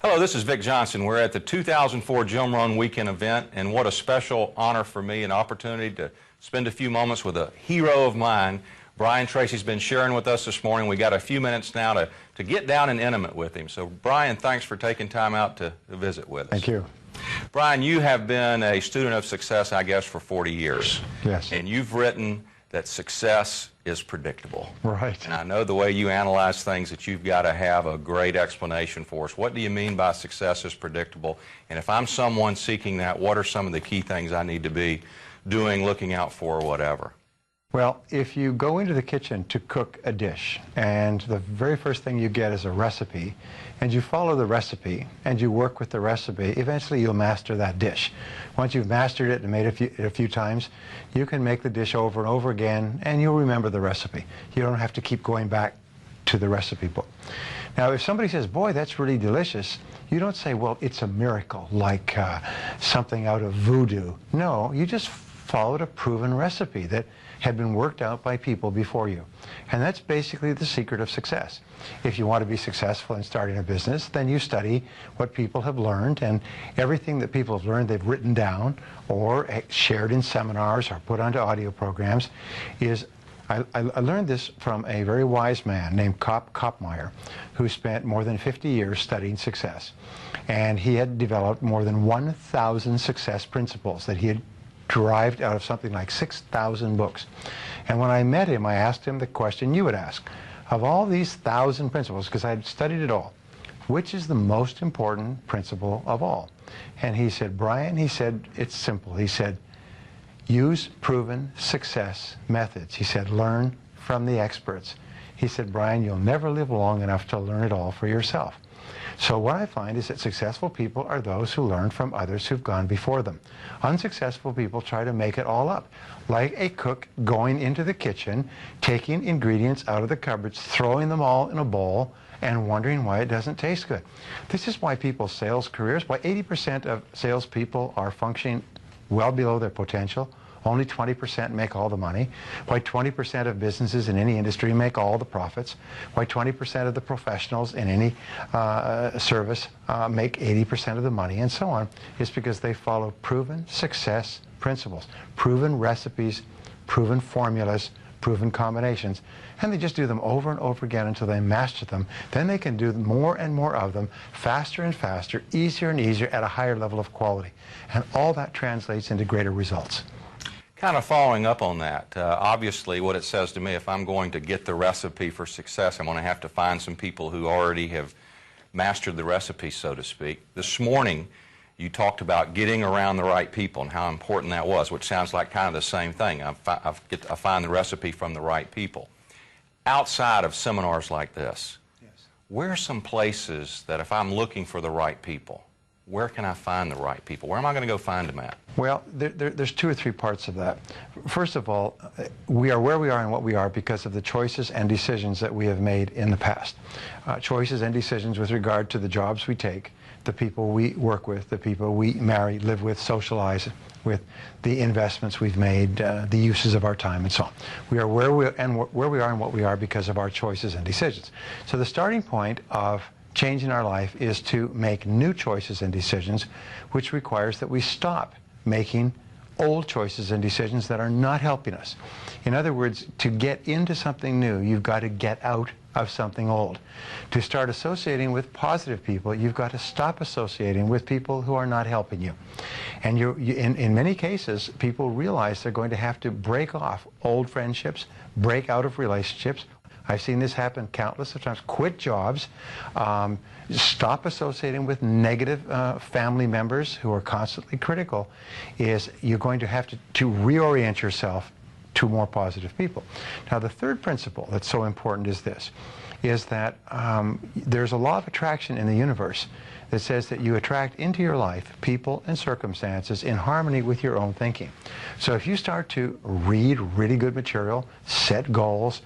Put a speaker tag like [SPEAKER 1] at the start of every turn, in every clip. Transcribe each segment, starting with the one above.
[SPEAKER 1] Hello, this is Vic Johnson. We're at the 2004 Jim Rohn Weekend event, and what a special honor for me, an opportunity to spend a few moments with a hero of mine. Brian Tracy's been sharing with us this morning. We got a few minutes now to get down and intimate with him. So, Brian, thanks for taking time out to visit with us.
[SPEAKER 2] Thank you.
[SPEAKER 1] Brian, you have been a student of success, I guess, for 40 years.
[SPEAKER 2] Yes.
[SPEAKER 1] And you've written that success is predictable.
[SPEAKER 2] Right.
[SPEAKER 1] And I know the way you analyze things that you've got to have a great explanation for us. What do you mean by success is predictable? And if I'm someone seeking that, what are some of the key things I need to be doing, looking out for, or whatever?
[SPEAKER 2] Well, if you go into the kitchen to cook a dish, and the very first thing you get is a recipe, and you follow the recipe, and you work with the recipe, eventually you'll master that dish. Once you've mastered it and made it a few times, you can make the dish over and over again, and you'll remember the recipe. You don't have to keep going back to the recipe book. Now, if somebody says, boy, that's really delicious, you don't say, well, it's a miracle, like something out of voodoo. No, you just followed a proven recipe that had been worked out by people before you. And that's basically the secret of success. If you want to be successful in starting a business, then you study what people have learned, and everything that people have learned they've written down or shared in seminars or put onto audio programs is I learned this from a very wise man named Kopmeyer, who spent more than 50 years studying success. And he had developed more than 1,000 success principles that he had derived out of something like 6,000 books. And when I met him, I asked him the question you would ask. Of all these 1,000 principles, because I had studied it all, which is the most important principle of all? And he said, Brian, he said, it's simple. He said, use proven success methods. He said, learn from the experts. He said, Brian, you'll never live long enough to learn it all for yourself. So what I find is that successful people are those who learn from others who've gone before them. Unsuccessful people try to make it all up, like a cook going into the kitchen, taking ingredients out of the cupboards, throwing them all in a bowl, and wondering why it doesn't taste good. This is why people's sales careers, why 80% of salespeople are functioning well below their potential. Only 20% make all the money. Why 20% of businesses in any industry make all the profits. Why 20% of the professionals in any service make 80% of the money, and so on, is because they follow proven success principles, proven recipes, proven formulas, proven combinations, and they just do them over and over again until they master them. Then they can do more and more of them, faster and faster, easier and easier, at a higher level of quality. And all that translates into greater results.
[SPEAKER 1] Kind of following up on that, obviously what it says to me, if I'm going to get the recipe for success, I'm going to have to find some people who already have mastered the recipe, so to speak. This morning, you talked about getting around the right people and how important that was, which sounds like kind of the same thing. I find the recipe from the right people. Outside of seminars like this, yes, where are some places that if I'm looking for the right people, where can I find the right people? Where am I going to go find them at?
[SPEAKER 2] Well, there's two or three parts of that. First of all, we are where we are and what we are because of the choices and decisions that we have made in the past. Choices and decisions with regard to the jobs we take, the people we work with, the people we marry, live with, socialize with, the investments we've made, the uses of our time, and so on. We are where we are and what we are because of our choices and decisions. So the starting point of change in our life is to make new choices and decisions, which requires that we stop making old choices and decisions that are not helping us. In other words, to get into something new, you've got to get out of something old. To start associating with positive people, you've got to stop associating with people who are not helping you. And in many cases, people realize they're going to have to break off old friendships, break out of relationships. I've seen this happen countless of times. Quit jobs, stop associating with negative family members who are constantly critical. You're going to have to reorient yourself to more positive people. Now, the third principle that's so important is this, is that there's a law of attraction in the universe that says that you attract into your life people and circumstances in harmony with your own thinking. So if you start to read really good material, set goals,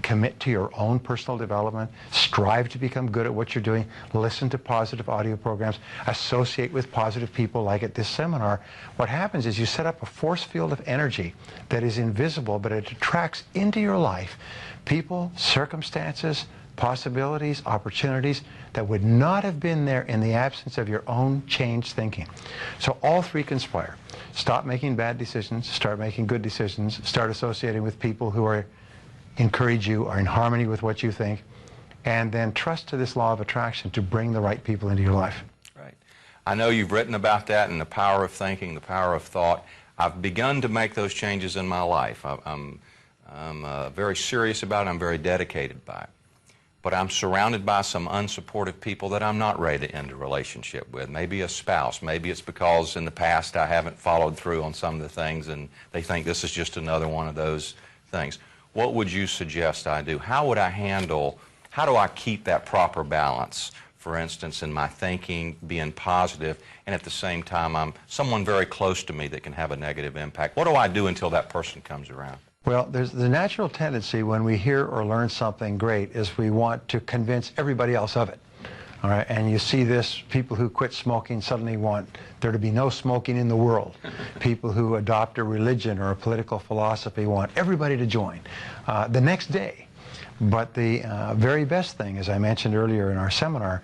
[SPEAKER 2] commit to your own personal development, strive to become good at what you're doing, listen to positive audio programs, associate with positive people like at this seminar, what happens is you set up a force field of energy that is invisible, but it attracts into your life people, circumstances, possibilities, opportunities that would not have been there in the absence of your own changed thinking. So all three conspire. Stop making bad decisions, start making good decisions, start associating with people who encourage you, are in harmony with what you think, and then trust to this law of attraction to bring the right people into your life.
[SPEAKER 1] Right. I know you've written about that and the power of thinking, the power of thought. I've begun to make those changes in my life. I'm very serious about it. I'm very dedicated by it. But I'm surrounded by some unsupportive people that I'm not ready to end a relationship with. Maybe a spouse. Maybe it's because in the past I haven't followed through on some of the things and they think this is just another one of those things. What would you suggest I do? How would I handle, how do I keep that proper balance, for instance, in my thinking, being positive, and at the same time I'm someone very close to me that can have a negative impact? What do I do until that person comes around?
[SPEAKER 2] Well, there's the natural tendency when we hear or learn something great is we want to convince everybody else of it. All right, and you see this, people who quit smoking suddenly want there to be no smoking in the world. People who adopt a religion or a political philosophy want everybody to join the next day. But the very best thing, as I mentioned earlier in our seminar,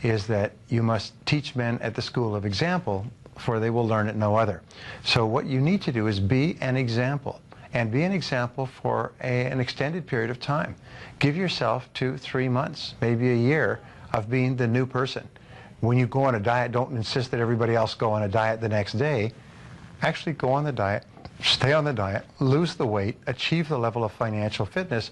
[SPEAKER 2] is that you must teach men at the school of example, for they will learn at no other. So what you need to do is be an example. And be an example for an extended period of time. Give yourself 2-3 months, maybe a year, of being the new person. When you go on a diet, don't insist that everybody else go on a diet the next day. Actually go on the diet, stay on the diet, lose the weight, achieve the level of financial fitness,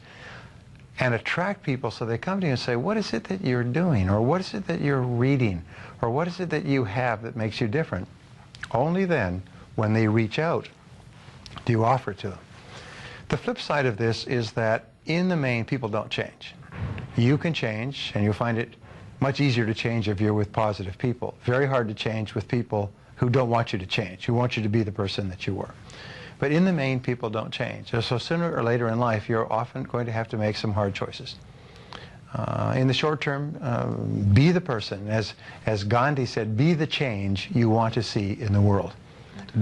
[SPEAKER 2] and attract people so they come to you and say, what is it that you're doing? Or what is it that you're reading? Or what is it that you have that makes you different? Only then, when they reach out, do you offer it to them. The flip side of this is that in the main, people don't change. You can change, and you'll find it much easier to change if you're with positive people. Very hard to change with people who don't want you to change, who want you to be the person that you were. But in the main, people don't change. So sooner or later in life, you're often going to have to make some hard choices. In the short term, be the person. As Gandhi said, be the change you want to see in the world.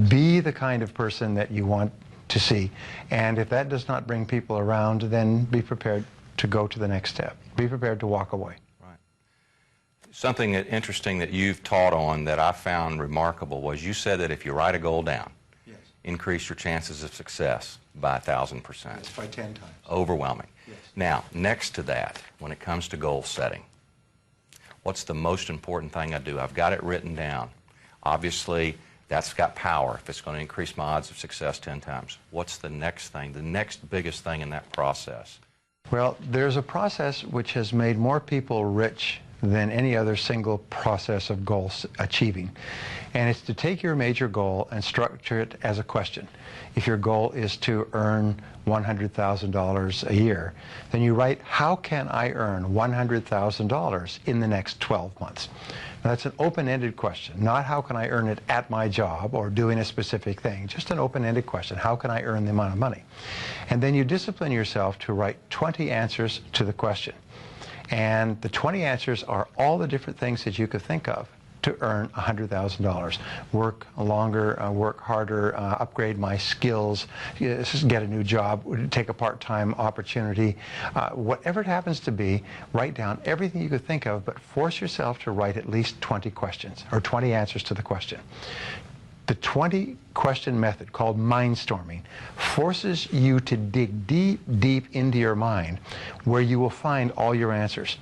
[SPEAKER 2] Be the kind of person that you want to see. And if that does not bring people around, then be prepared to go to the next step. Be prepared to walk away.
[SPEAKER 1] Right. Something interesting that you've taught on that I found remarkable was you said that if you write a goal down,
[SPEAKER 2] yes,
[SPEAKER 1] increase your chances of success by 1,000%.
[SPEAKER 2] Yes, by 10 times.
[SPEAKER 1] Overwhelming.
[SPEAKER 2] Yes.
[SPEAKER 1] Now, next to that, when it comes to goal setting, what's the most important thing I do? I've got it written down. Obviously, that's got power if it's going to increase my odds of success 10 times. What's the next thing, the next biggest thing in that process?
[SPEAKER 2] Well, there's a process which has made more people rich than any other single process of goal achieving. And it's to take your major goal and structure it as a question. If your goal is to earn $100,000 a year, then you write, how can I earn $100,000 in the next 12 months? Now, that's an open-ended question, not how can I earn it at my job or doing a specific thing, just an open-ended question, how can I earn the amount of money? And then you discipline yourself to write 20 answers to the question. And the 20 answers are all the different things that you could think of to earn $100,000. Work longer, work harder, upgrade my skills, get a new job, take a part-time opportunity. Whatever it happens to be, write down everything you could think of, but force yourself to write at least 20 questions, or 20 answers to the question. The 20-question method, called mindstorming, forces you to dig deep, deep into your mind where you will find all your answers.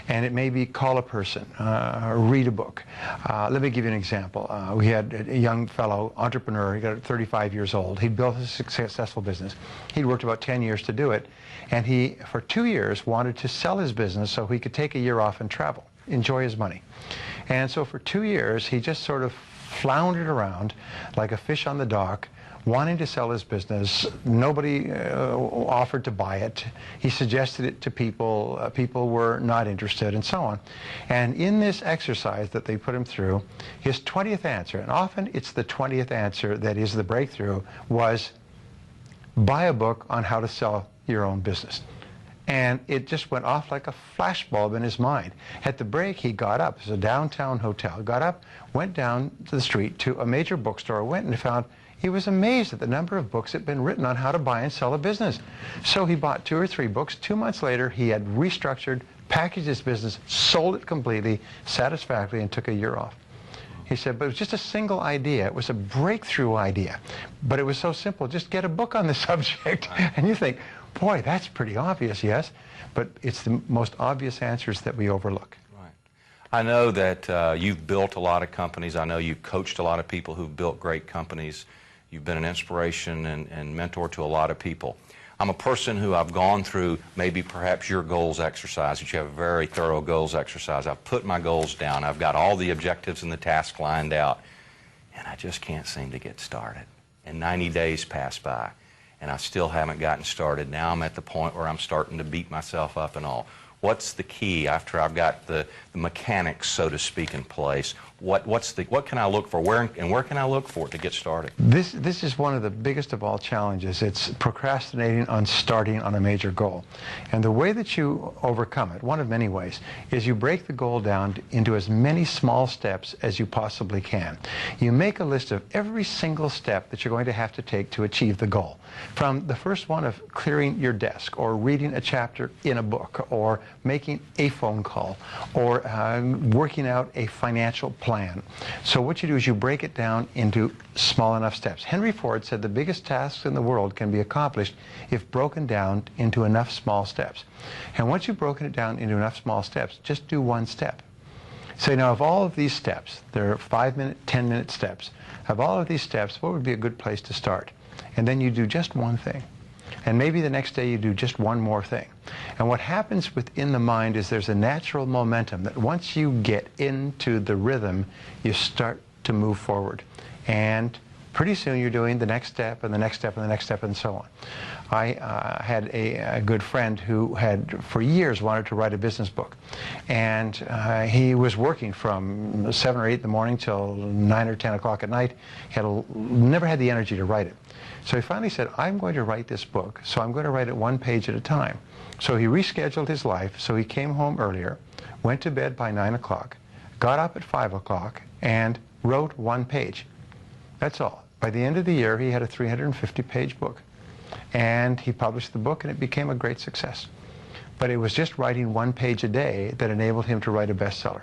[SPEAKER 2] And it may be call a person, read a book. Let me give you an example. We had a young fellow, entrepreneur, he got 35 years old. He'd built a successful business. He'd worked about 10 years to do it. And he, for 2 years, wanted to sell his business so he could take a year off and travel, enjoy his money. And so for 2 years, he just sort of floundered around like a fish on the dock, wanting to sell his business. Nobody offered to buy it. He suggested it to people. People were not interested, and so on. And in this exercise that they put him through, his 20th answer, and often it's the 20th answer that is the breakthrough, was buy a book on how to sell your own business. And it just went off like a flashbulb in his mind. At the break, he got up. It was a downtown hotel. Got up, went down to the street to a major bookstore, went and found, he was amazed at the number of books that had been written on how to buy and sell a business. So he bought 2 or 3 books. 2 months later, he had restructured packaged his business, sold it completely, satisfactorily, and took a year off. He said, but it was just a single idea. It was a breakthrough idea. But it was so simple. Just get a book on the subject. And you think, boy, that's pretty obvious, yes? But it's the most obvious answers that we overlook.
[SPEAKER 1] Right. I know that you've built a lot of companies. I know you've coached a lot of people who've built great companies. You've been an inspiration and mentor to a lot of people. I'm a person who I've gone through maybe perhaps your goals exercise, that you have a very thorough goals exercise. I've put my goals down. I've got all the objectives and the tasks lined out, and I just can't seem to get started. And 90 days pass by, and I still haven't gotten started. Now I'm at the point where I'm starting to beat myself up and all. What's the key after I've got the mechanics, so to speak, in place? What can I look for? Where can I look for it to get started?
[SPEAKER 2] This is one of the biggest of all challenges. It's procrastinating on starting on a major goal. And the way that you overcome it, one of many ways, is you break the goal down into as many small steps as you possibly can. You make a list of every single step that you're going to have to take to achieve the goal. From the first one of clearing your desk, or reading a chapter in a book, or making a phone call, or working out a financial plan. So what you do is you break it down into small enough steps. Henry Ford said the biggest tasks in the world can be accomplished if broken down into enough small steps. And once you've broken it down into enough small steps, just do one step. Say, now, of all of these steps, there are 5-minute, 10-minute steps. Of all of these steps, what would be a good place to start? And then you do just one thing. And maybe the next day you do just one more thing. And what happens within the mind is there's a natural momentum that once you get into the rhythm, you start to move forward. And pretty soon you're doing the next step and the next step and the next step and so on. I had a good friend who had for years wanted to write a business book. And he was working from 7 or 8 in the morning till 9 or 10 o'clock at night. He never had the energy to write it. So he finally said, I'm going to write this book, so I'm going to write it one page at a time. So he rescheduled his life, so he came home earlier, went to bed by 9 o'clock, got up at 5 o'clock, and wrote one page. That's all. By the end of the year, he had a 350-page book. And he published the book, and it became a great success. But it was just writing one page a day that enabled him to write a bestseller.